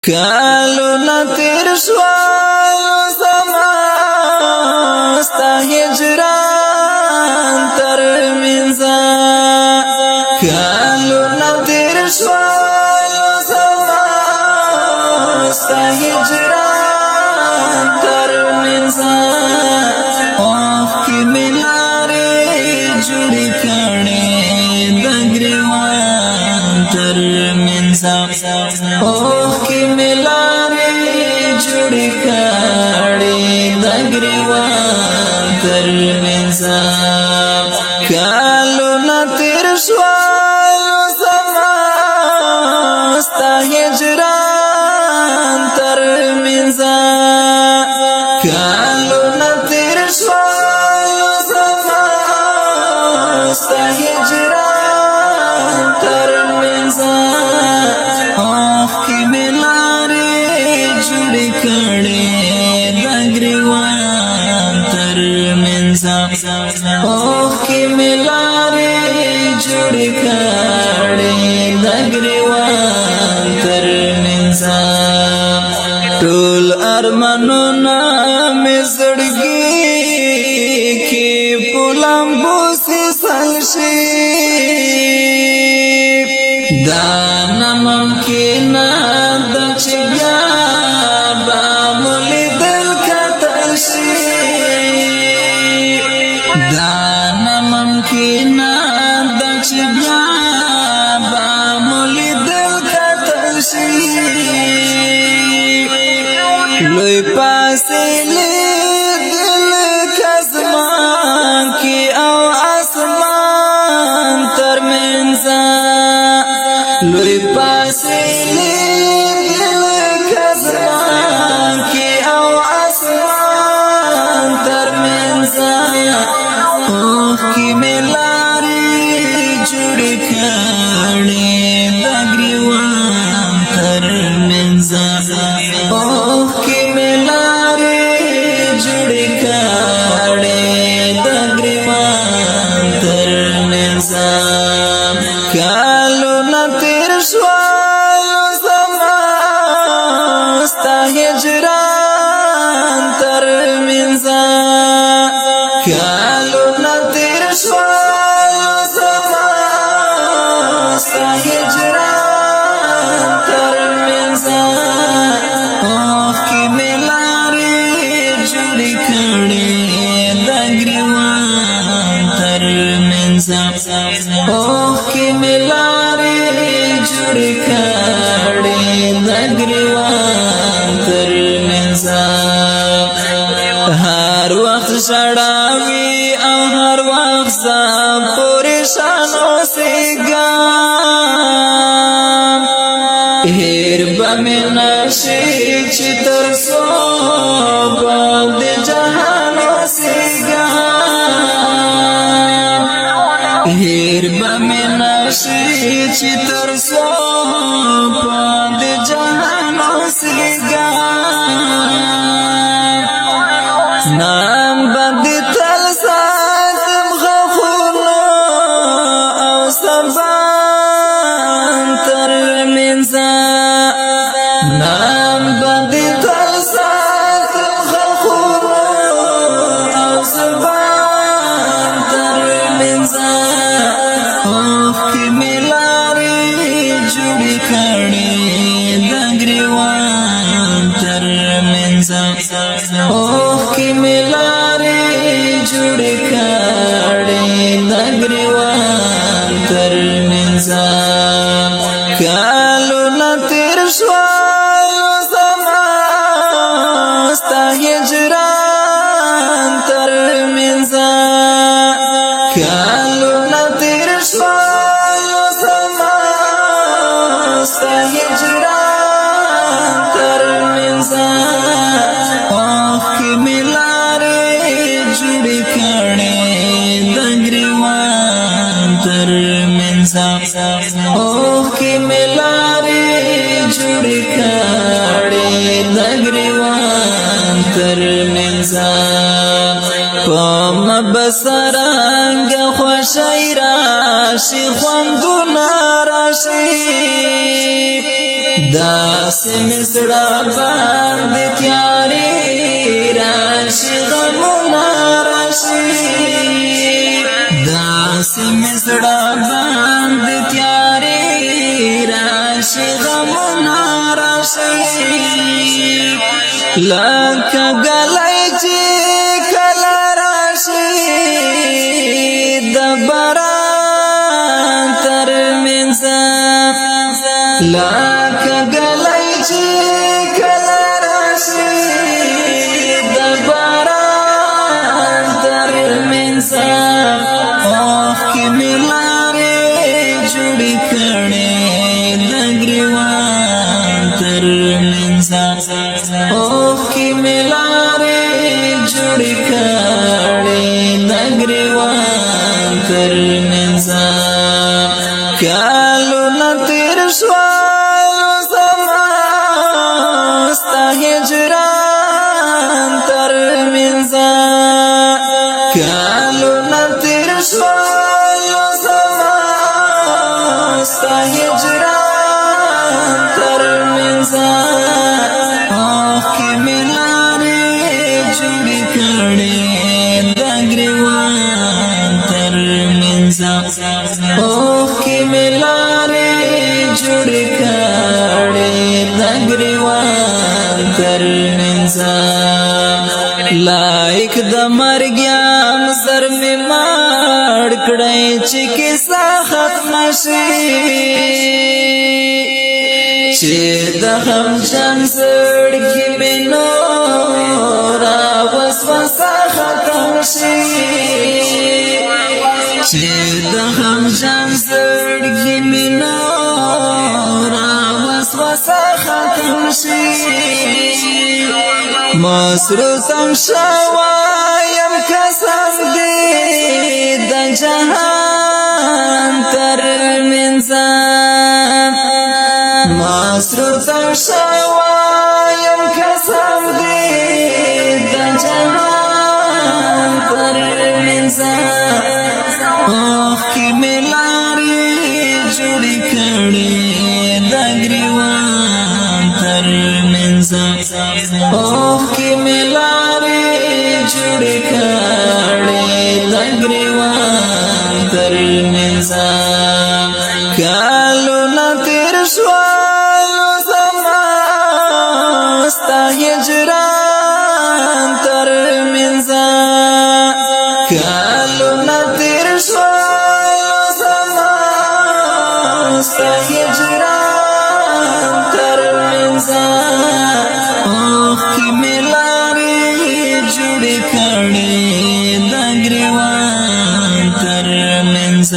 کالونا تیر شوالو زماستا هجران تر منزا کالونا تیر شوالو زماستا هجران تر منزا اوخ کی ملاری جوڑی کڑی دگریوان تر منزا اوخ کی ملاری جوڑی کڑی دگریوان تر منزا کالونا تیر شوالو زماستا هجران تر منزا کالونا تیر شوالو زماستا هجران تر منزا اوخ کی ملاری جوڑی کڑی دگریوان تر منزا اوخ کی ملاری جوڑی کڑی دگریوان تر منزا ټول ارمانونا می زړګي کې پولم بوسي سنشي دا ناممکن د چې بیا به مولي دل کتل شي دا ناممکن د چې بیا به مولي دل کتل شي لوی پاسې دل کزمان کی او اسمان تر منزا لوی پاسې دل کزمان کی او اسمان تر منزا اوخ کی ملاری جوڑی کڑی دگریوان تر منزا اوخ کی ملاری جوڑی کڑی دگریوان تر منزا کالونا تیر شوالو زماستا هجران تر منزا کالونا تیر شوالو زماستا هجران تر منزا اوخ کی ملاری جوڑی کڑی دگریوان تر منزا اوخ کی ملاری جوڑی کڑی دگریوان تر منزا هر وقت شڑاوی او هر وقت زم پریشان اوسیگم هیر بمی نشی چی ترسو باد جهان اوسیگم هیر بمی نشی چی ترسو باد جهان اوسیگم نام بندی تل ساتم غفونا او سبان تر منزا نام بندی تل ساتم غفونا او سبان تر منزا اوخ کی ملاری جوڑی کڑی دگریوان تر منزا اوخ کی ملاری جوڑی کڑی دگریوان تر منزا کالونا تیر شوالو زماستا هجران تر منزا کالونا تیر شوالو زماستا هجران تر منزا اوخ کی ملاری جوڑی کڑی دگریوان تر منزا اوخ کی ملاری جوڑی کڑی دگریوان تر منزا پم بسرنگ خوشی راشی خوندو ناراشی داسې مې زړه باندې تیارې راشي غمونه راشي داسې مې زړه باندې تیارې راشي غمونه راشي لکه ګلۍ چې کله راشي د باران ترمنځ لکه ګلۍ چې کله راشي د باران ترمنځ اوښکې مې لارې جوړې کړې د ګریوان ترمنځ اوښکې مې لارې جوړې کړې د ګریوان ترمنځ کلونه تېر شول زما ستا هجران ترمنځ کلونه تېر شول زما ستا هجران ترمنځ اوښکې مې لارې جوړې کړې د ګریوان ترمنځ اوښکې مې لارې جوړې کړې د ګریوان ترمنځ لایق د مرګ یم سر مې مړ کړی چې کیسه ختمه شي چې د غمجن زړګي مې نوره وسوسه ختم شي چې د غمجن زړګي مې نوره وسوسه ختم شي مسروسم شوایم قسم دې د جهان ترمنځ مسروسم شوایم قسم دې د جهان ترمنځ اوښکې مې لارې جوړې کړې د ګریوان ترمنځ اوښکې مې لارې جوړې کړې د ګریوان ترمنځ کلونه تېر شول زما ستا هجران ترمنځ کلونه تېر شول زما ستا هجران ترمنځ اوښکې مې لارې جوړې کړې د ګریوان ترمنځ